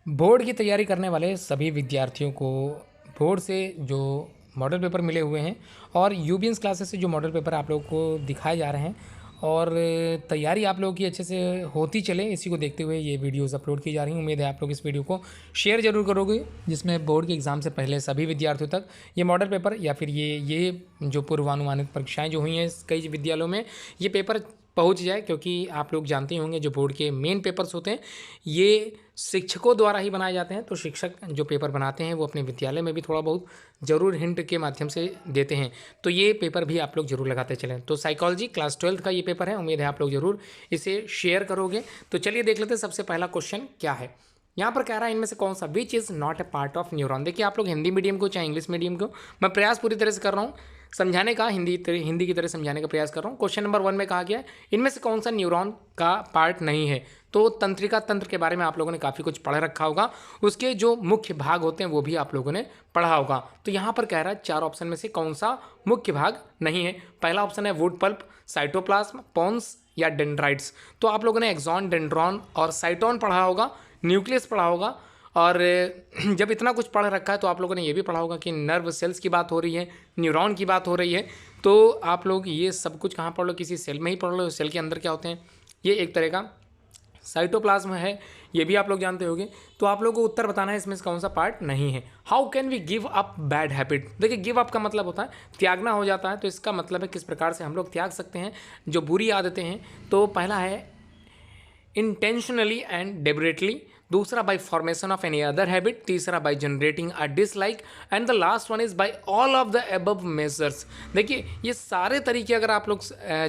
Board की तैयारी करने वाले सभी विद्यार्थियों को बोर्ड से जो मॉडल पेपर मिले हुए हैं और यूबीएस क्लासेस से जो मॉडल पेपर आप लोगों को दिखाए जा रहे हैं और तैयारी आप लोगों की अच्छे से होती चले, इसी को देखते हुए ये वीडियोस अपलोड की जा रही हैं। उम्मीद है आप लोग इस वीडियो को शेयर जरूर करोगे, जिसमें बोर्ड के एग्ज़ाम से पहले सभी विद्यार्थियों तक ये मॉडल पेपर या फिर ये जो पूर्वानुमानित परीक्षाएँ जो हुई हैं कई विद्यालयों में, ये पेपर पहुंच जाए। क्योंकि आप लोग जानते ही होंगे जो बोर्ड के मेन पेपर्स होते हैं ये शिक्षकों द्वारा ही बनाए जाते हैं, तो शिक्षक जो पेपर बनाते हैं वो अपने विद्यालय में भी थोड़ा बहुत ज़रूर हिंट के माध्यम से देते हैं, तो ये पेपर भी आप लोग ज़रूर लगाते चलें। तो साइकोलॉजी क्लास 12 का ये पेपर है, उम्मीद है आप लोग ज़रूर इसे शेयर करोगे। तो चलिए देख लेते हैं सबसे पहला क्वेश्चन क्या है। यहाँ पर कह रहा है इनमें से कौन सा which is not a part of neuron. देखिए आप लोग हिंदी मीडियम को चाहे इंग्लिश मीडियम को, मैं प्रयास पूरी तरह से कर रहा हूँ समझाने का, हिंदी की तरह समझाने का प्रयास कर रहा हूँ। क्वेश्चन नंबर 1 में कहा गया है इनमें से कौन सा न्यूरॉन का पार्ट नहीं है। तो तंत्रिका तंत्र के बारे में आप लोगों ने काफ़ी कुछ पढ़ रखा होगा, उसके जो मुख्य भाग होते हैं वो भी आप लोगों ने पढ़ा होगा। तो यहाँ पर कह रहा है 4 ऑप्शन में से कौन सा मुख्य भाग नहीं है। पहला ऑप्शन है वुड पल्प, साइटोप्लाज्म, पॉन्स या डेंड्राइट्स। तो आप लोगों ने एक्सॉन, डेंड्रॉन और साइटोन पढ़ा होगा, न्यूक्लियस पढ़ा होगा, और जब इतना कुछ पढ़ रखा है तो आप लोगों ने ये भी पढ़ा होगा कि नर्व सेल्स की बात हो रही है, न्यूरॉन की बात हो रही है। तो आप लोग ये सब कुछ कहाँ पढ़ लो, किसी सेल में ही पढ़ लो। सेल के अंदर क्या होते हैं, ये एक तरह का साइटोप्लाज्म है, ये भी आप लोग जानते होंगे। तो आप लोगों को उत्तर बताना है इसमें से कौन सा पार्ट नहीं है। How can we give up bad habit. देखिए गिव अप का मतलब होता है त्यागना हो जाता है, तो इसका मतलब है किस प्रकार से हम लोग त्याग सकते हैं जो बुरी आदतें हैं। तो पहला है इंटेंशनली एंड डेलिबरेटली, दूसरा by formation of any other habit, तीसरा by generating a dislike, and the last one is by all of the above measures. देखिए ये सारे तरीके अगर आप लोग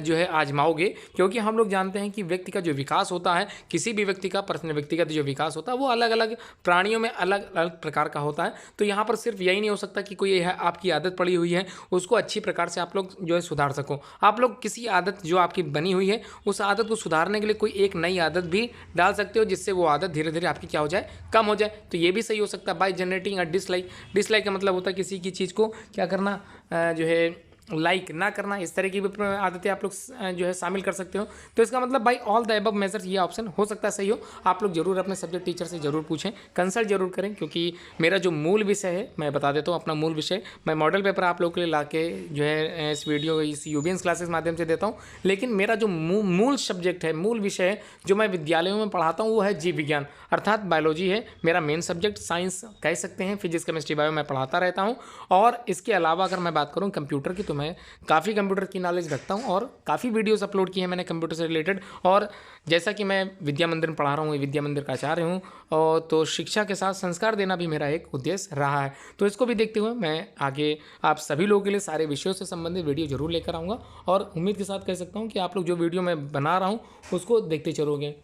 जो है आजमाओगे, क्योंकि हम लोग जानते हैं कि व्यक्ति का जो विकास होता है, किसी भी व्यक्ति का पर्सनल व्यक्तिगत जो विकास होता है वो अलग अलग प्राणियों में अलग अलग प्रकार का होता है। तो यहाँ पर सिर्फ यही नहीं हो सकता कि कोई है आपकी आदत पड़ी हुई है उसको अच्छी प्रकार से आप लोग जो है सुधार सको। आप लोग किसी आदत जो आपकी बनी हुई है उस आदत को सुधारने के लिए कोई एक नई आदत भी डाल सकते हो, जिससे वो आदत धीरे धीरे आपकी क्या हो जाए, कम हो जाए। तो ये भी सही हो सकता है bye generating a dislike. Dislike का मतलब होता है किसी की चीज़ को क्या करना, जो है लाइक ना करना। इस तरह की भी आदतें आप लोग जो है शामिल कर सकते हो। तो इसका मतलब by all the above measures ये ऑप्शन हो सकता है सही हो। आप लोग जरूर अपने सब्जेक्ट टीचर से जरूर पूछें, कंसल्ट जरूर करें, क्योंकि मेरा जो मूल विषय है मैं बता देता हूँ अपना मूल विषय। मैं मॉडल पेपर आप लोग के लिए ला के जो है इस वीडियो इस यूबीएस क्लासेस के माध्यम से देता हूँ, लेकिन मेरा जो मूल सब्जेक्ट है, मूल विषय है जो मैं विद्यालयों में पढ़ाता हूँ वो है जीव विज्ञान, अर्थात बायोलॉजी है मेरा मेन सब्जेक्ट। साइंस कह सकते हैं, फिजिक्स केमिस्ट्री बायो मैं पढ़ाता रहता हूँ। और इसके अलावा अगर मैं बात करूँ कंप्यूटर की, तो मैं काफ़ी कंप्यूटर की नॉलेज रखता हूँ और काफ़ी वीडियोस अपलोड किए हैं मैंने कंप्यूटर से रिलेटेड। और जैसा कि मैं विद्या मंदिर में पढ़ा रहा हूँ, विद्या मंदिर का आचार्य हूँ, और तो शिक्षा के साथ संस्कार देना भी मेरा एक उद्देश्य रहा है। तो इसको भी देखते हुए मैं आगे आप सभी लोगों के लिए सारे विषयों से संबंधित वीडियो जरूर लेकर आऊँगा, और उम्मीद के साथ कह सकता हूँ कि आप लोग जो वीडियो मैं बना रहा हूँ उसको देखते चलोगे।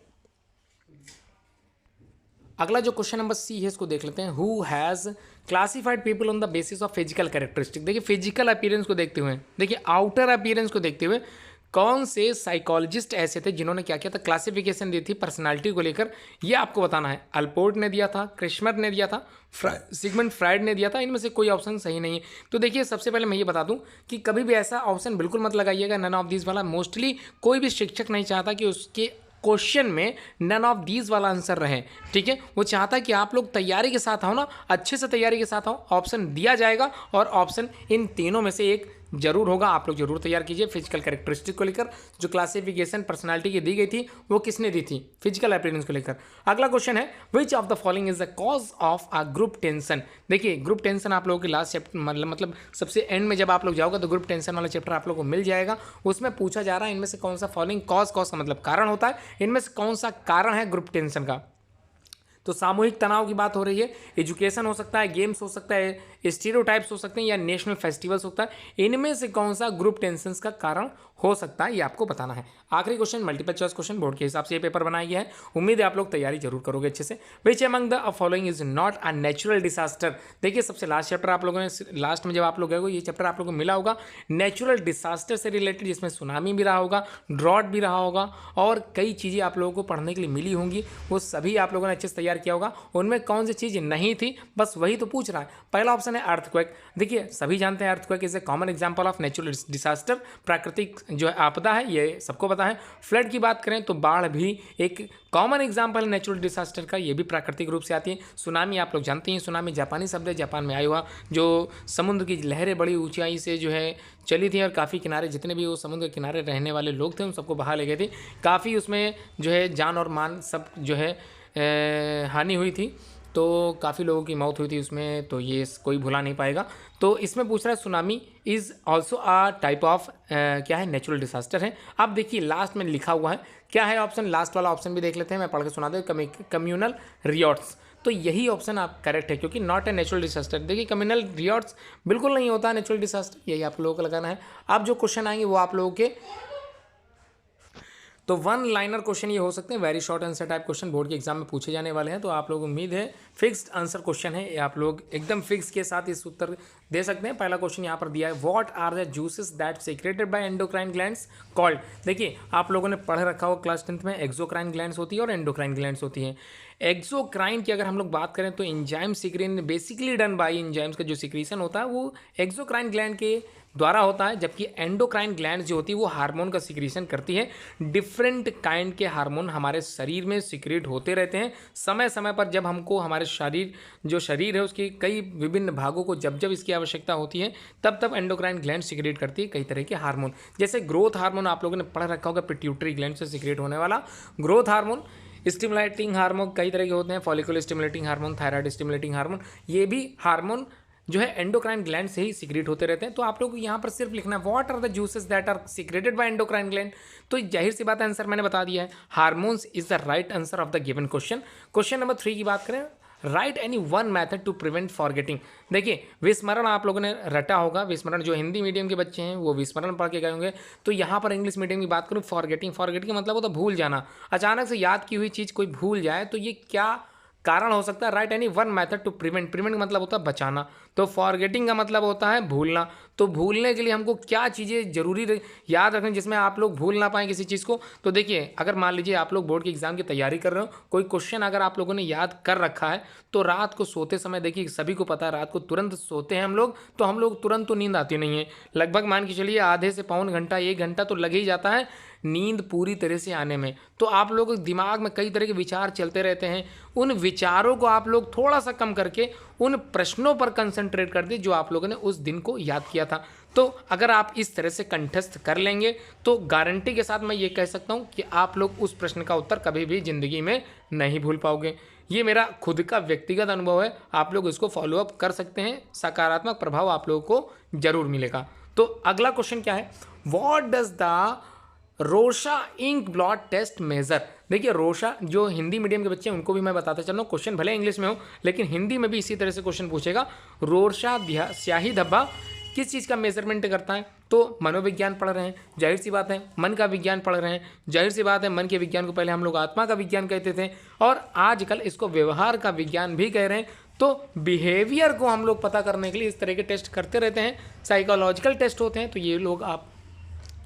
अगला जो क्वेश्चन नंबर सी है इसको देख लेते हैं। Who has classified people on the basis of physical characteristic. देखिए फिजिकल अपीयरेंस को देखते हुए, देखिए आउटर अपीयरेंस को देखते हुए कौन से साइकोलॉजिस्ट ऐसे थे जिन्होंने क्या किया था, क्लासिफिकेशन दी थी पर्सनालिटी को लेकर। ये आपको बताना है। अल्पोर्ट ने दिया था, क्रिश्मर ने दिया था, सिगमंड फ्राइड ने दिया था। इनमें से कोई ऑप्शन सही नहीं है। तो देखिए सबसे पहले मैं ये बता दूं कि कभी भी ऐसा ऑप्शन बिल्कुल मत लगाइएगा नन ऑफ दिस वाला। मोस्टली कोई भी शिक्षक नहीं चाहता कि उसके क्वेश्चन में नन ऑफ दीज वाला आंसर रहे, ठीक है। वो चाहता है कि आप लोग तैयारी के साथ आओ ना, अच्छे से तैयारी के साथ आओ। ऑप्शन दिया जाएगा और ऑप्शन इन तीनों में से एक जरूर होगा, आप लोग जरूर तैयार कीजिए। फिजिकल कैरेक्टरिस्टिक को लेकर जो क्लासिफिकेशन पर्सनालिटी की दी गई थी वो किसने दी थी, फिजिकल अपीयरेंस को लेकर। अगला क्वेश्चन है which of the following is the cause of a group tension. देखिए ग्रुप टेंशन आप लोगों के लास्ट चैप्टर मतलब सबसे एंड में जब आप लोग जाओगे तो ग्रुप टेंशन वाला चैप्टर आप लोग को मिल जाएगा। उसमें पूछा जा रहा है इनमें से कौन सा फॉलोइंग कॉज का मतलब कारण होता है, इनमें से कौन सा कारण है ग्रुप टेंशन का। तो सामूहिक तनाव की बात हो रही है, एजुकेशन हो सकता है, गेम्स हो सकता है, स्टीरियोटाइप्स हो सकते हैं, या नेशनल फेस्टिवल्स होता है। इनमें से कौन सा ग्रुप टेंशन्स का कारण हो सकता है ये आपको बताना है। आखिरी question multiple choice question, board के हिसाब से ये पेपर बनाया गया है। उम्मीद है आप लोग तैयारी जरूर करोगे अच्छे से। Which among the following is not a natural disaster. देखिए सबसे लास्ट चैप्टर आप लोगों ने लास्ट में जब आप लोग गए ये चैप्टर आप लोगों को मिला होगा नेचुरल डिसास्टर से रिलेटेड, जिसमें सुनामी भी रहा होगा, ड्रॉट भी रहा होगा, और कई चीज़ें आप लोगों को पढ़ने के लिए मिली होंगी। वो सभी आप लोगों ने अच्छे से तैयार किया होगा। उनमें कौन सी चीज़ नहीं थी, बस वही तो पूछ रहा है। पहला ऑप्शन है अर्थक्वेक। देखिए सभी जानते हैं earthquake is a common example of natural disaster, प्राकृतिक जो है आपदा है, ये सबको पता है। फ्लड की बात करें तो बाढ़ भी एक कॉमन एग्जाम्पल है नेचुरल डिसास्टर का, ये भी प्राकृतिक रूप से आती है। सुनामी आप लोग जानते हैं, सुनामी जापानी शब्द है, जापान में आया हुआ, जो समुद्र की लहरें बड़ी ऊंचाई से जो है चली थी और काफ़ी किनारे जितने भी वो समुद्र के किनारे रहने वाले लोग थे उन सबको बहा ले गए थे। काफ़ी उसमें जो है जान और मान सब जो है हानि हुई थी, तो काफ़ी लोगों की मौत हुई थी उसमें, तो ये कोई भुला नहीं पाएगा। तो इसमें पूछ रहा है tsunami is also a type of क्या है, नेचुरल डिसास्टर है। अब देखिए लास्ट में लिखा हुआ है क्या है ऑप्शन, लास्ट वाला ऑप्शन भी देख लेते हैं, मैं पढ़ के सुना दूँ। कम्युनल रियॉट्स, तो यही ऑप्शन आप करेक्ट है, क्योंकि नॉट ए नेचुरल डिसास्टर। देखिए कम्युनल रियॉट्स बिल्कुल नहीं होता नेचुरल डिसास्टर, यही आप लोगों को लगाना है। अब जो क्वेश्चन आएंगे वो आप लोगों के तो वन लाइनर क्वेश्चन ये हो सकते हैं, very short answer type question board के एग्जाम में पूछे जाने वाले हैं। तो आप लोग उम्मीद है फिक्स्ड आंसर क्वेश्चन है, ये आप लोग एकदम फिक्स के साथ इस उत्तर दे सकते हैं। पहला क्वेश्चन यहाँ पर दिया है, what are the juices that secreted by endocrine glands called. देखिए आप लोगों ने पढ़ रखा हो क्लास 10th में, एक्सोक्राइन ग्लैंड्स होती है और एंडोक्राइन ग्लैंड्स होती हैं। एक्सोक्राइन की अगर हम लोग बात करें तो enzyme secretion basically done by enzymes का जो सिक्रीशन होता है वो एक्सोक्राइन ग्लैंड के द्वारा होता है, जबकि एंडोक्राइन ग्लैंड जो होती है वो हार्मोन का सिक्रीशन करती है। डिफरेंट काइंड के हार्मोन हमारे शरीर में सिक्रेट होते रहते हैं समय समय पर, जब हमको हमारे शरीर है उसके कई विभिन्न भागों को जब जब इसकी आवश्यकता होती है तब तब एंडोक्राइन ग्लैंड सिक्रेट करती है कई तरह के हार्मोन। जैसे ग्रोथ हार्मोन आप लोगों ने पढ़ रखा होगा, पिट्यूटरी ग्लैंड से सिक्रेट होने वाला ग्रोथ हार्मोन। स्टिमुलेटिंग हार्मोन कई तरह के होते हैं, follicular stimulating hormone, thyroid stimulating hormone, ये भी हार्मोन जो है एंडोक्राइन ग्लैंड से ही सिक्रेट होते रहते हैं। तो आप लोग को यहाँ पर सिर्फ लिखना है what are the juices that are secreted by endocrine gland. तो जाहिर सी बात है आंसर मैंने बता दिया है, hormones is the right answer of the given question. Question number 3 की बात करें, write any one method to prevent forgetting. देखिए विस्मरण आप लोगों ने रटा होगा, विस्मरण जो हिंदी मीडियम के बच्चे हैं वो विस्मरण पढ़ के गए होंगे। तो यहाँ पर इंग्लिश मीडियम की बात करूँ, फॉरगेटिंग का मतलब होता है भूल जाना, अचानक से याद की हुई चीज़ कोई भूल जाए तो ये क्या कारण हो सकता है। Write any one method to prevent का मतलब होता है बचाना, तो फॉरगेटिंग का मतलब होता है भूलना। तो भूलने के लिए हमको क्या चीज़ें जरूरी याद रखनी जिसमें आप लोग भूल ना पाएँ किसी चीज़ को। तो देखिए अगर मान लीजिए आप लोग बोर्ड के एग्जाम की तैयारी कर रहे हो, कोई क्वेश्चन अगर आप लोगों ने याद कर रखा है तो रात को सोते समय, देखिए सभी को पता है रात को तुरंत सोते हैं हम लोग, तो हम लोग तुरंत तो नींद आती नहीं है, लगभग मान के चलिए आधे से पौन घंटा 1 घंटा तो लग ही जाता है नींद पूरी तरह से आने में। तो आप लोग दिमाग में कई तरह के विचार चलते रहते हैं, उन विचारों को आप लोग थोड़ा सा कम करके उन प्रश्नों पर कंसंट्रेट कर दे जो आप लोगों ने उस दिन को याद किया था। तो अगर आप इस तरह से कंठस्थ कर लेंगे तो गारंटी के साथ मैं ये कह सकता हूँ कि आप लोग उस प्रश्न का उत्तर कभी भी ज़िंदगी में नहीं भूल पाओगे। ये मेरा खुद का व्यक्तिगत अनुभव है, आप लोग इसको फॉलोअप कर सकते हैं, सकारात्मक प्रभाव आप लोगों को जरूर मिलेगा। तो अगला क्वेश्चन क्या है, what does the Rorschach ink blot test measure. देखिए रोशा जो हिंदी मीडियम के बच्चे हैं उनको भी मैं बताता चल रहा हूँ, क्वेश्चन भले इंग्लिश में हो लेकिन हिंदी में भी इसी तरह से क्वेश्चन पूछेगा। रोशा स्याही धब्बा किस चीज़ का मेजरमेंट करता है, तो मनोविज्ञान पढ़ रहे हैं, जाहिर सी बात है मन का विज्ञान पढ़ रहे हैं, जाहिर सी बात है मन के विज्ञान को पहले हम लोग आत्मा का विज्ञान कहते थे और आजकल इसको व्यवहार का विज्ञान भी कह रहे हैं। तो बिहेवियर को हम लोग पता करने के लिए इस तरह के टेस्ट करते रहते हैं, साइकोलॉजिकल टेस्ट होते हैं। तो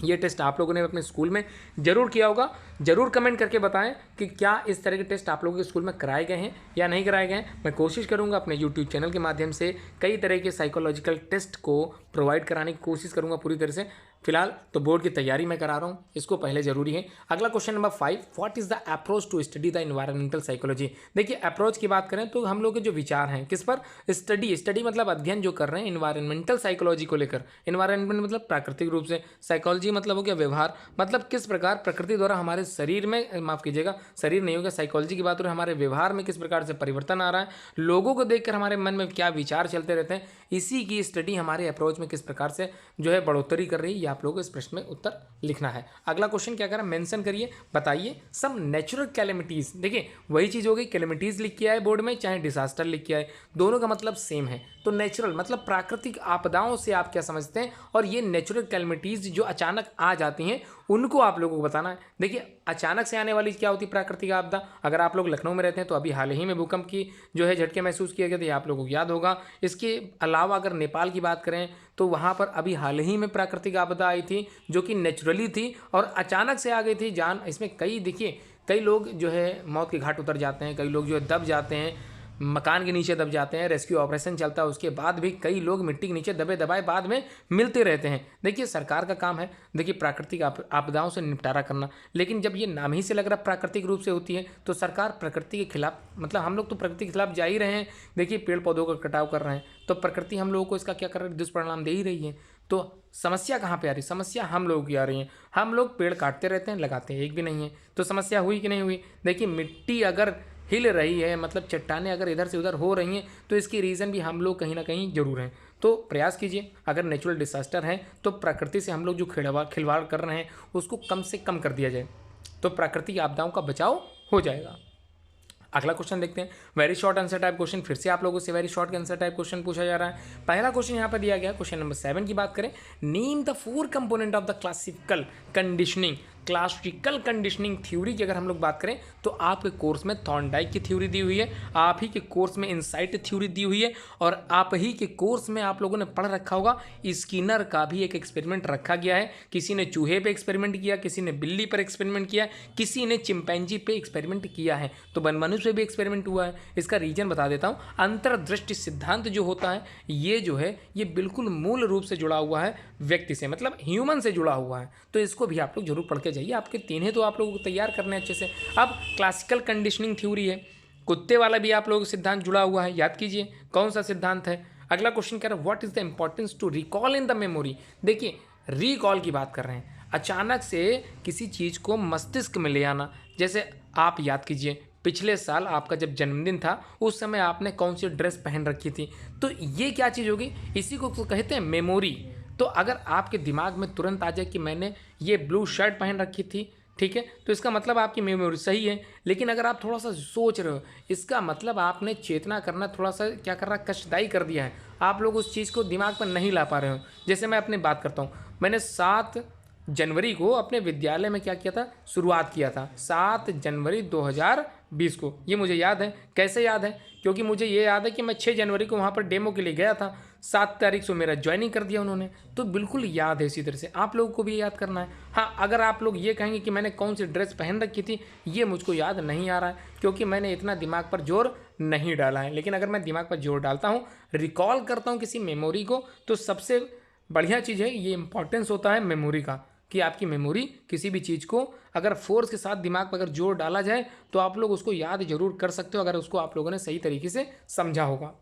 ये टेस्ट आप लोगों ने अपने स्कूल में जरूर किया होगा, जरूर कमेंट करके बताएं कि क्या इस तरह के टेस्ट आप लोगों के स्कूल में कराए गए हैं या नहीं कराए गए हैं। मैं कोशिश करूंगा अपने यूट्यूब चैनल के माध्यम से कई तरह के साइकोलॉजिकल टेस्ट को प्रोवाइड कराने की कोशिश करूंगा पूरी तरह से। फिलहाल तो बोर्ड की तैयारी मैं करा रहा हूँ, इसको पहले जरूरी है। अगला question number 5, what is the approach to study the environmental psychology. देखिए अप्रोच की बात करें तो हम लोग के जो विचार हैं किस पर, स्टडी मतलब अध्ययन जो कर रहे हैं इन्वायरमेंटल साइकोलॉजी को लेकर। इन्वायरमेंट मतलब प्राकृतिक रूप से, साइकोलॉजी मतलब हो गया व्यवहार, मतलब किस प्रकार प्रकृति द्वारा हमारे शरीर में, माफ कीजिएगा शरीर नहीं होगा, साइकोलॉजी की बात हो रही है, हमारे व्यवहार में किस प्रकार से परिवर्तन आ रहा है, लोगों को देखकर हमारे मन में क्या विचार चलते रहते हैं, इसी की स्टडी हमारे अप्रोच में किस प्रकार से जो है बढ़ोतरी कर रही है, ये आप लोगों को इस प्रश्न में उत्तर लिखना है। अगला क्वेश्चन क्या करें, मेंशन करिए, बताइए सम नेचुरल कैलेमिटीज। देखिए वही चीज हो गई, कैलेमिटीज लिख के आए बोर्ड में चाहे डिजास्टर लिख के आए, दोनों का मतलब सेम है। तो नेचुरल मतलब प्राकृतिक आपदाओं से आप क्या समझते हैं, और ये नेचुरल कैलेमिटीज जो अचानक आ जाती हैं उनको आप लोगों को बताना है। देखिए अचानक से आने वाली क्या होती है प्राकृतिक आपदा, अगर आप लोग लखनऊ में रहते हैं तो अभी हाल ही में भूकंप की जो है झटके महसूस किए गए थे, आप लोगों को याद होगा। इसके अलावा अगर नेपाल की बात करें तो वहाँ पर अभी हाल ही में प्राकृतिक आपदा आई थी जो कि नेचुरली थी और अचानक से आ गई थी जान। इसमें कई देखिए कई लोग जो है मौत के घाट उतर जाते हैं, कई लोग जो है दब जाते हैं, मकान के नीचे दब जाते हैं, रेस्क्यू ऑपरेशन चलता है, उसके बाद भी कई लोग मिट्टी के नीचे दबे दबाए बाद में मिलते रहते हैं। देखिए सरकार का काम है देखिए प्राकृतिक आपदाओं से निपटारा करना, लेकिन जब ये नाम ही से लग रहा प्राकृतिक रूप से होती है तो सरकार प्रकृति के खिलाफ, मतलब हम लोग तो प्रकृति के खिलाफ जा ही रहे हैं। देखिए पेड़ पौधों का कटाव कर रहे हैं तो प्रकृति हम लोगों को इसका क्या कर रही है, दुष्परिणाम दे ही रही है। तो समस्या कहाँ पे आ रही है, समस्या हम लोगों की आ रही है। हम लोग पेड़ काटते रहते हैं, लगाते हैं एक भी नहीं है। तो समस्या हुई कि नहीं हुई। देखिए मिट्टी अगर हिल रही है, मतलब चट्टानें अगर इधर से उधर हो रही हैं, तो इसकी रीज़न भी हम लोग कहीं ना कहीं जरूर हैं। तो प्रयास कीजिए, अगर नेचुरल डिसास्टर है तो प्रकृति से हम लोग जो खिलवाड़ कर रहे हैं उसको कम से कम कर दिया जाए, तो प्राकृतिक आपदाओं का बचाव हो जाएगा। अगला क्वेश्चन देखते हैं, very short answer type question. फिर से आप लोगों से very short answer type question पूछा जा रहा है। पहला क्वेश्चन यहाँ पर दिया गया, क्वेश्चन नंबर 7 की बात करें, name the 4 component of the classical conditioning theory की अगर हम लोग बात करें तो आपके कोर्स में थॉर्नडाइक की थ्योरी दी हुई है, आप ही के कोर्स में इनसाइट थ्योरी दी हुई है, और आप ही के कोर्स में आप लोगों ने पढ़ रखा होगा स्किनर का भी एक एक्सपेरिमेंट रखा गया है। किसी ने चूहे पे एक्सपेरिमेंट किया, किसी ने बिल्ली पर एक्सपेरिमेंट किया, किसी ने चिंपैंजी पे एक्सपेरिमेंट किया है, तो मनुष्य पे भी एक्सपेरिमेंट हुआ है। इसका रीजन बता देता हूँ, अंतर्दृष्टि सिद्धांत जो होता है ये जो है ये बिल्कुल मूल रूप से जुड़ा हुआ है व्यक्ति से, मतलब ह्यूमन से जुड़ा हुआ है। तो इसको भी आप लोग जरूर पढ़ के जाइए, आपके तीनों तो आप लोगों को तैयार करने अच्छे से। अब क्लासिकल कंडीशनिंग थ्योरी है, कुत्ते वाला भी आप लोगों का सिद्धांत जुड़ा हुआ है, याद कीजिए कौन सा सिद्धांत है। अगला क्वेश्चन कह रहा है what is the importance to recall in the memory. देखिए रिकॉल की बात कर रहे हैं, अचानक से किसी चीज़ को मस्तिष्क में ले आना। जैसे आप याद कीजिए पिछले साल आपका जब जन्मदिन था उस समय आपने कौन सी ड्रेस पहन रखी थी, तो ये क्या चीज़ होगी, इसी को तो कहते हैं मेमोरी। तो अगर आपके दिमाग में तुरंत आ जाए कि मैंने ये ब्लू शर्ट पहन रखी थी, ठीक है, तो इसका मतलब आपकी मेमोरी सही है। लेकिन अगर आप थोड़ा सा सोच रहे हो, इसका मतलब आपने चेतना करना थोड़ा सा क्या कर रहा है, कष्टदायी कर दिया है, आप लोग उस चीज़ को दिमाग पर नहीं ला पा रहे हो। जैसे मैं अपनी बात करता हूँ, मैंने 7 जनवरी को अपने विद्यालय में क्या किया था, शुरुआत किया था 7 जनवरी 2020 को। ये मुझे याद है। कैसे याद है, क्योंकि मुझे ये याद है कि मैं 6 जनवरी को वहाँ पर डेमो के लिए गया था, 7 तारीख से मेरा ज्वाइनिंग कर दिया उन्होंने, तो बिल्कुल याद है। इसी तरह से आप लोगों को भी याद करना है। हाँ, अगर आप लोग ये कहेंगे कि मैंने कौन सी ड्रेस पहन रखी थी, ये मुझको याद नहीं आ रहा है, क्योंकि मैंने इतना दिमाग पर जोर नहीं डाला है। लेकिन अगर मैं दिमाग पर जोर डालता हूँ, रिकॉल करता हूँ किसी मेमोरी को, तो सबसे बढ़िया चीज़ है, ये इंपॉर्टेंस होता है मेमोरी का, कि आपकी मेमोरी किसी भी चीज़ को अगर फोर्स के साथ दिमाग पर अगर जोर डाला जाए तो आप लोग उसको याद जरूर कर सकते हो, अगर उसको आप लोगों ने सही तरीके से समझा होगा।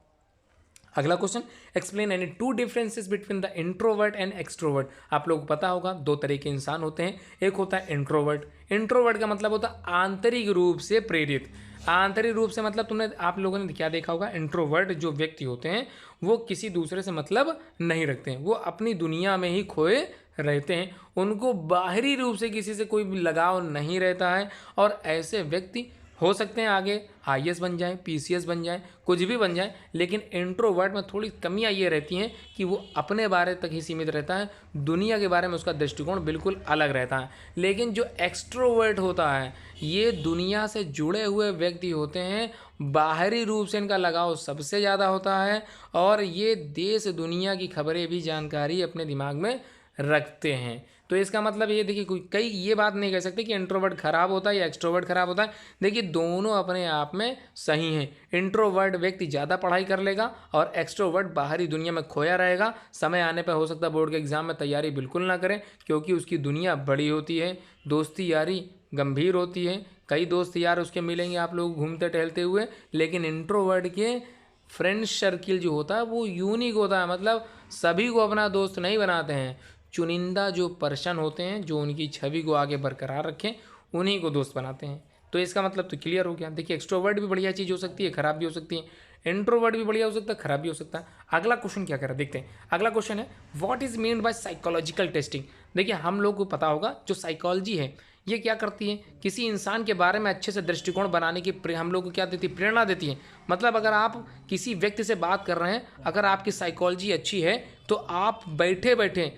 अगला question, explain any 2 differences between the introvert and extrovert. आप लोगों को पता होगा 2 तरह के इंसान होते हैं, एक होता है इंट्रोवर्ट। इंट्रोवर्ट का मतलब होता है आंतरिक रूप से प्रेरित। आंतरिक रूप से मतलब तुमने आप लोगों ने क्या देखा होगा, इंट्रोवर्ट जो व्यक्ति होते हैं वो किसी दूसरे से मतलब नहीं रखते हैं, वो अपनी दुनिया में ही खोए रहते हैं, उनको बाहरी रूप से किसी से कोई लगाव नहीं रहता है। और ऐसे व्यक्ति हो सकते हैं आगे IAS बन जाए, PCS बन जाए, कुछ भी बन जाए, लेकिन इंट्रोवर्ट में थोड़ी कमियां ये रहती हैं कि वो अपने बारे तक ही सीमित रहता है, दुनिया के बारे में उसका दृष्टिकोण बिल्कुल अलग रहता है। लेकिन जो एक्सट्रोवर्ट होता है ये दुनिया से जुड़े हुए व्यक्ति होते हैं, बाहरी रूप से इनका लगाव सबसे ज़्यादा होता है, और ये देश दुनिया की खबरें भी जानकारी अपने दिमाग में रखते हैं। तो इसका मतलब ये देखिए, कोई कई ये बात नहीं कह सकते कि इंट्रोवर्ट खराब होता है या एक्सट्रोवर्ट खराब होता है। देखिए दोनों अपने आप में सही हैं। इंट्रोवर्ट व्यक्ति ज़्यादा पढ़ाई कर लेगा और एक्सट्रोवर्ट बाहरी दुनिया में खोया रहेगा। समय आने पर हो सकता है बोर्ड के एग्जाम में तैयारी बिल्कुल ना करें, क्योंकि उसकी दुनिया बड़ी होती है, दोस्ती यारी गंभीर होती है, कई दोस्त यार उसके मिलेंगे आप लोग घूमते टहलते हुए। लेकिन इंट्रोवर्ट के फ्रेंड सर्किल जो होता है वो यूनिक होता है, मतलब सभी को अपना दोस्त नहीं बनाते हैं, चुनिंदा जो पर्सन होते हैं जो उनकी छवि को आगे बरकरार रखें उन्हीं को दोस्त बनाते हैं। तो इसका मतलब तो क्लियर हो गया। देखिए एक्सट्रोवर्ट भी बढ़िया चीज़ हो सकती है, खराब भी हो सकती है, इंट्रोवर्ट भी बढ़िया हो सकता है, खराब भी हो सकता है। अगला क्वेश्चन क्या कर रहा है देखते हैं। अगला क्वेश्चन है what is mean by psychological testing. देखिए हम लोग को पता होगा जो साइकोलॉजी है ये क्या करती है, किसी इंसान के बारे में अच्छे से दृष्टिकोण बनाने की हम लोग को क्या देती है, प्रेरणा देती है। मतलब अगर आप किसी व्यक्ति से बात कर रहे हैं, अगर आपकी साइकोलॉजी अच्छी है तो आप बैठे बैठे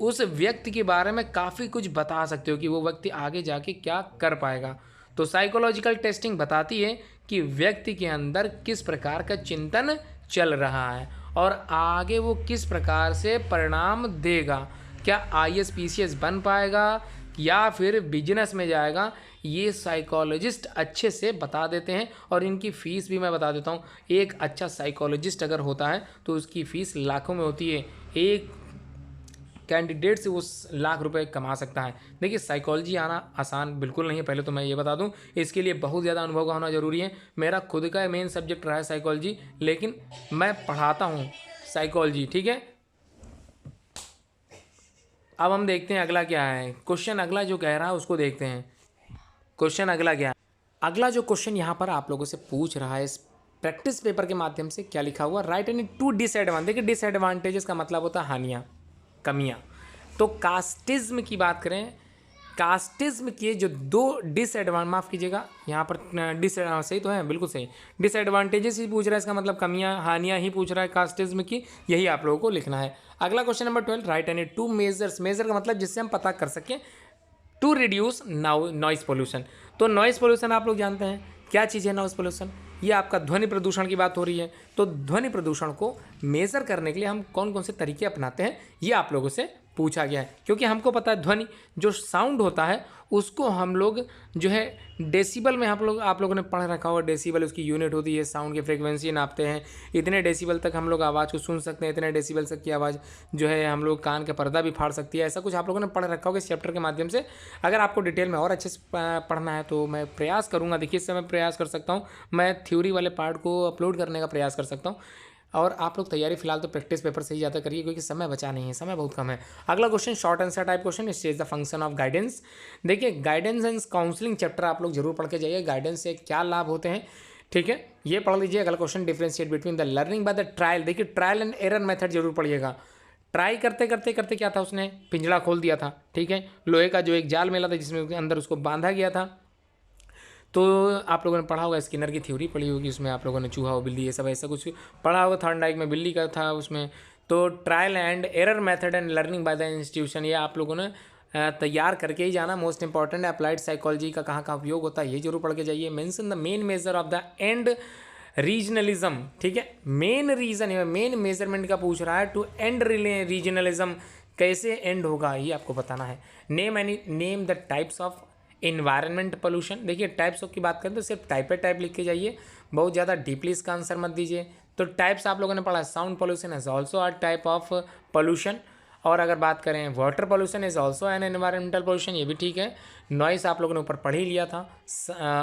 उस व्यक्ति के बारे में काफ़ी कुछ बता सकते हो कि वो व्यक्ति आगे जाके क्या कर पाएगा। तो साइकोलॉजिकल टेस्टिंग बताती है कि व्यक्ति के अंदर किस प्रकार का चिंतन चल रहा है और आगे वो किस प्रकार से परिणाम देगा। क्या IAS PCS बन पाएगा या फिर बिजनेस में जाएगा, ये साइकोलॉजिस्ट अच्छे से बता देते हैं और इनकी फ़ीस भी मैं बता देता हूँ। एक अच्छा साइकोलॉजिस्ट अगर होता है तो उसकी फ़ीस लाखों में होती है। एक कैंडिडेट से वो लाख रुपए कमा सकता है। देखिए साइकोलॉजी आना आसान बिल्कुल नहीं है, पहले तो मैं ये बता दूं। इसके लिए बहुत ज़्यादा अनुभव का होना ज़रूरी है। मेरा खुद का मेन सब्जेक्ट रहा है साइकोलॉजी, लेकिन मैं पढ़ाता हूँ साइकोलॉजी, ठीक है। अब हम देखते हैं अगला क्या है। क्वेश्चन अगला जो कह रहा है उसको देखते हैं। क्वेश्चन अगला क्या है। अगला जो क्वेश्चन यहाँ पर आप लोगों से पूछ रहा है, इस प्रैक्टिस पेपर के माध्यम से क्या लिखा हुआ, राइट एनी 2 डिसएडवांटेज। देखिए डिसएडवांटेजेस का मतलब होता है हानियाँ, कमियाँ। तो कास्टिज्म की बात करें, कास्टिज्म के जो 2 माफ़ कीजिएगा यहाँ पर सही तो है, बिल्कुल सही। डिसएडवांटेजेस ही पूछ रहा है, इसका मतलब कमियाँ हानियाँ ही पूछ रहा है कास्टिज्म की, यही आप लोगों को लिखना है। अगला question number 12, write any 2 measures. Measure का मतलब जिससे हम पता कर सकें टू रिड्यूस नॉइज़ पोल्यूशन। तो नॉइज़ पोल्यूशन आप लोग जानते हैं क्या चीज़ है। नॉइज़ पोल्यूशन ये आपका ध्वनि प्रदूषण की बात हो रही है। तो ध्वनि प्रदूषण को मेज़र करने के लिए हम कौन कौन से तरीके अपनाते हैं ये आप लोगों से पूछा गया है, क्योंकि हमको पता है ध्वनि जो साउंड होता है उसको हम लोग जो है डेसिबल में आप लोगों ने पढ़ रखा होगा। डेसिबल उसकी यूनिट होती है, साउंड की फ्रीक्वेंसी नापते हैं। इतने डेसिबल तक हम लोग आवाज़ को सुन सकते हैं, इतने डेसिबल तक की आवाज़ जो है हम लोग कान का पर्दा भी फाड़ सकती है। ऐसा कुछ आप लोगों ने पढ़ रखा होगा इस चैप्टर के माध्यम से। अगर आपको डिटेल में और अच्छे से पढ़ना है तो मैं प्रयास करूँगा। देखिए इससे मैं प्रयास कर सकता हूँ, मैं थ्योरी वाले पार्ट को अपलोड करने का प्रयास कर सकता हूँ। और आप लोग तैयारी फिलहाल तो प्रैक्टिस पेपर से ही ज़्यादा करिए, क्योंकि समय बचा नहीं है, समय बहुत कम है। अगला question short answer type question, is the function of guidance. देखिए गाइडेंस एंड काउंसलिंग चैप्टर आप लोग जरूर पढ़ के जाइए। गाइडेंस से क्या लाभ होते हैं, ठीक है, ये पढ़ लीजिए। अगला question differentiate between the learning by the trial. देखिए ट्रायल एंड एरर मेथड जरूर पढ़िएगा। ट्राई करते करते करते क्या था, उसने पिंजड़ा खोल दिया था, ठीक है, लोहे का जो एक जाल मिला था जिसमें अंदर उसको बांधा गया था। तो आप लोगों ने पढ़ा होगा, स्किनर की थ्योरी पढ़ी होगी, उसमें आप लोगों ने चूहा और बिल्ली ये सब ऐसा कुछ पढ़ा होगा। थॉर्नडाइक में बिल्ली का था उसमें। तो trial and error method and learning by the institution, ये आप लोगों ने तैयार करके ही जाना। मोस्ट इंपॉर्टेंट है। अप्लाइड साइकोलॉजी का कहाँ कहाँ उपयोग होता है ये जरूर पढ़ के जाइए। Mention the main measure of the end regionalism, ठीक है, मेन रीजन है, मेन मेजरमेंट का पूछ रहा है टू एंड रीजनलिज्म, कैसे एंड होगा ये आपको बताना है। Name the types of environment pollution. देखिए टाइप्स ऑफ की बात करें तो सिर्फ टाइप पे टाइप लिख के जाइए, बहुत ज़्यादा डीपली इसका आंसर मत दीजिए। तो टाइप्स आप लोगों ने पढ़ा, sound pollution is also a type of pollution. और अगर बात करें water pollution is also an environmental pollution, ये भी ठीक है। नॉइस आप लोगों ने ऊपर पढ़ ही लिया था।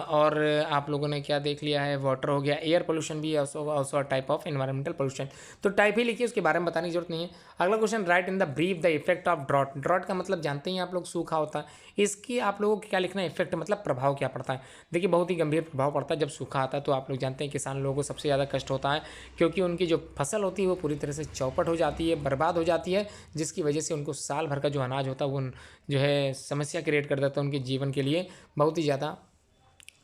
और आप लोगों ने क्या देख लिया है, वाटर हो गया। एयर पोल्यूशन भी also type of environmental pollution. तो टाइप ही लिखिए, उसके बारे में बताने की जरूरत नहीं है। अगला question, write in the brief the effect of drought. Drought का मतलब जानते हैं आप लोग, सूखा होता है। इसकी आप लोगों को क्या लिखना है, इफेक्ट मतलब प्रभाव क्या पड़ता है। देखिए बहुत ही गंभीर प्रभाव पड़ता है जब सूखा आता है। तो आप लोग जानते हैं किसान लोगों को सबसे ज़्यादा कष्ट होता है, क्योंकि उनकी जो फसल होती है वो पूरी तरह से चौपट हो जाती है, बर्बाद हो जाती है, जिसकी वजह से उनको साल भर का जो अनाज होता है वो जो है समस्या क्रिएट कर देता है, उनके जीवन के लिए बहुत ही ज़्यादा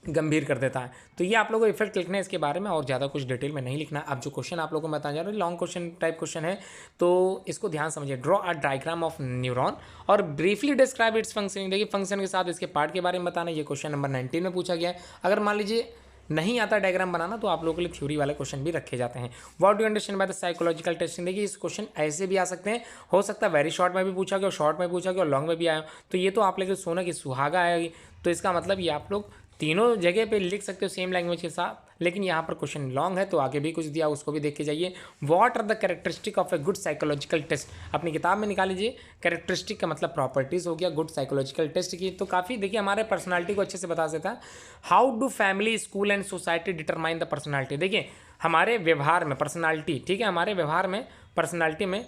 गंभीर कर देता है। तो ये आप लोगों को इफेक्ट लिखना है इसके बारे में, और ज़्यादा कुछ डिटेल में नहीं लिखना। अब जो क्वेश्चन आप लोगों को बताया जा रहा है लॉन्ग क्वेश्चन टाइप क्वेश्चन है, तो इसको ध्यान समझिए। Draw a diagram of neuron और ब्रीफली डिस्क्राइब इट्स फंक्शनिंग। देखिए फंक्शन के साथ इसके पार्ट के बारे में बताना, ये क्वेश्चन नंबर 19 में पूछा गया है। अगर मान लीजिए नहीं आता डायग्राम बनाना तो आप लोगों के लिए थ्योरी वाले क्वेश्चन भी रखे जाते हैं। What do understand by the psychological testing. देखिए इस क्वेश्चन ऐसे भी आ सकते हैं, हो सकता है वेरी शॉर्ट में भी पूछा गया, शॉर्ट में पूछा गया और लॉन्ग में भी आया। तो ये तो आप लेके सोना की सुहागा आएगी, तो इसका मतलब ये आप लोग तीनों जगह पे लिख सकते हो सेम लैंग्वेज के साथ। लेकिन यहाँ पर क्वेश्चन लॉन्ग है तो आगे भी कुछ दिया, उसको भी देख के जाइए। What are the characteristic of a good psychological test, अपनी किताब में निकाल लीजिए। कैरेक्टरिस्टिक का मतलब प्रॉपर्टीज हो गया, गुड साइकोलॉजिकल टेस्ट की तो काफ़ी देखिए हमारे पर्सनालिटी को अच्छे से बता देता है। How do family, school and society determine the personality. देखिए हमारे व्यवहार में पर्सनालिटी, ठीक है, हमारे व्यवहार में पर्सनालिटी में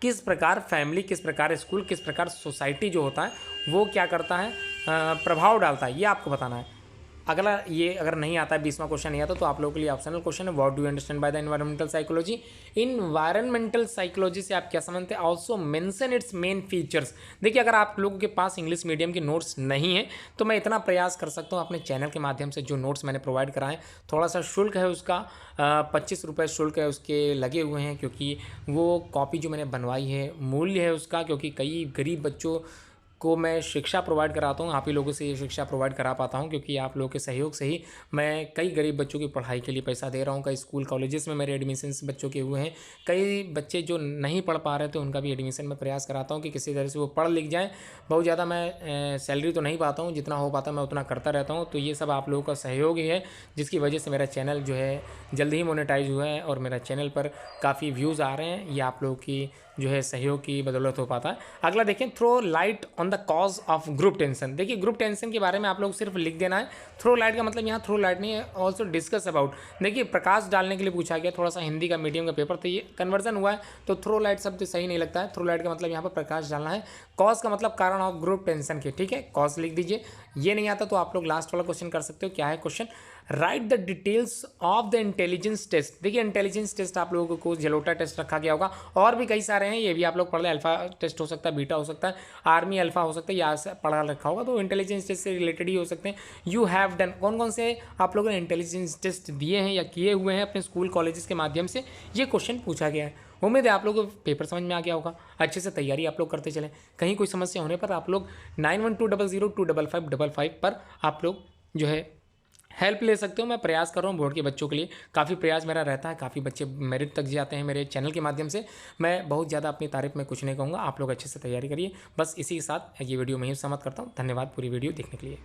किस प्रकार फैमिली, किस प्रकार स्कूल, किस प्रकार सोसाइटी जो होता है वो क्या करता है, प्रभाव डालता है, ये आपको बताना है। अगला ये अगर नहीं आता है 20वां क्वेश्चन नहीं आता तो आप लोगों के लिए ऑप्शनल क्वेश्चन है। What do you understand by the environmental psychology. Environmental psychology से आप क्या समझते हैं, also mention it's main features. देखिए अगर आप लोगों के पास इंग्लिश मीडियम के नोट्स नहीं है तो मैं इतना प्रयास कर सकता हूँ अपने चैनल के माध्यम से जो नोट्स मैंने प्रोवाइड कराएं, थोड़ा सा शुल्क है उसका, 25 रुपये शुल्क है उसके लगे हुए हैं, क्योंकि वो कॉपी जो मैंने बनवाई है मूल्य है उसका, क्योंकि कई गरीब बच्चों को मैं शिक्षा प्रोवाइड कराता हूँ, आप ही लोगों से ये शिक्षा प्रोवाइड करा पाता हूँ, क्योंकि आप लोगों के सहयोग से ही मैं कई गरीब बच्चों की पढ़ाई के लिए पैसा दे रहा हूँ। कई स्कूल कॉलेजेस में मेरे एडमिशन्स बच्चों के हुए हैं। कई बच्चे जो नहीं पढ़ पा रहे थे उनका भी एडमिशन में प्रयास कराता हूँ कि किसी तरह से वो पढ़ लिख जाएँ। बहुत ज़्यादा मैं सैलरी तो नहीं पाता हूँ, जितना हो पाता मैं उतना करता रहता हूँ। तो ये सब आप लोगों का सहयोग ही है जिसकी वजह से मेरा चैनल जो है जल्दी ही मोनेटाइज हुआ है और मेरा चैनल पर काफ़ी व्यूज़ आ रहे हैं। ये आप लोगों की जो है सहयोग की बदौलत हो पाता है। अगला देखें, throw light on the cause of group tension. देखिए ग्रुप टेंशन के बारे में आप लोग सिर्फ लिख देना है। थ्रो लाइट का मतलब यहाँ थ्रो लाइट नहीं है, ऑल्सो डिस्कस अबाउट। देखिए प्रकाश डालने के लिए पूछा गया, थोड़ा सा हिंदी का मीडियम का पेपर, तो ये कन्वर्जन हुआ है, तो थ्रो लाइट शब्द सही नहीं लगता है। थ्रो लाइट का मतलब यहाँ पर प्रकाश डालना है। कॉज का मतलब कारण ऑफ ग्रुप टेंशन के, ठीक है, कॉज लिख दीजिए। ये नहीं आता तो आप लोग लास्ट वाला क्वेश्चन कर सकते हो। क्या है question? Write the details of the intelligence test. देखिए इंटेलिजेंस टेस्ट आप लोगों को जलोटा टेस्ट रखा गया होगा, और भी कई सारे हैं, ये भी आप लोग पढ़ लें। अल्फा टेस्ट हो सकता है, बीटा हो सकता है, आर्मी अल्फा हो सकता है, या पढ़ा रखा होगा, तो इंटेलिजेंस टेस्ट से रिलेटेड ही हो सकते हैं। यू हैव डन, कौन कौन से आप लोगों ने इंटेलिजेंस टेस्ट दिए हैं या किए हुए हैं अपने स्कूल कॉलेजेस के माध्यम से, ये क्वेश्चन पूछा गया है। उम्मीद है आप लोगों को पेपर समझ में आ गया होगा। अच्छे से तैयारी आप लोग करते चलें। कहीं कोई समस्या होने पर आप लोग 9120025555 पर आप लोग जो है हेल्प ले सकते हो। मैं प्रयास कर रहा हूँ बोर्ड के बच्चों के लिए, काफ़ी प्रयास मेरा रहता है, काफ़ी बच्चे मेरिट तक जाते हैं मेरे चैनल के माध्यम से। मैं बहुत ज़्यादा अपनी तारीफ में कुछ नहीं कहूँगा, आप लोग अच्छे से तैयारी करिए। बस इसी के साथ ये वीडियो मैं ही समाप्त करता हूँ। धन्यवाद पूरी वीडियो देखने के लिए।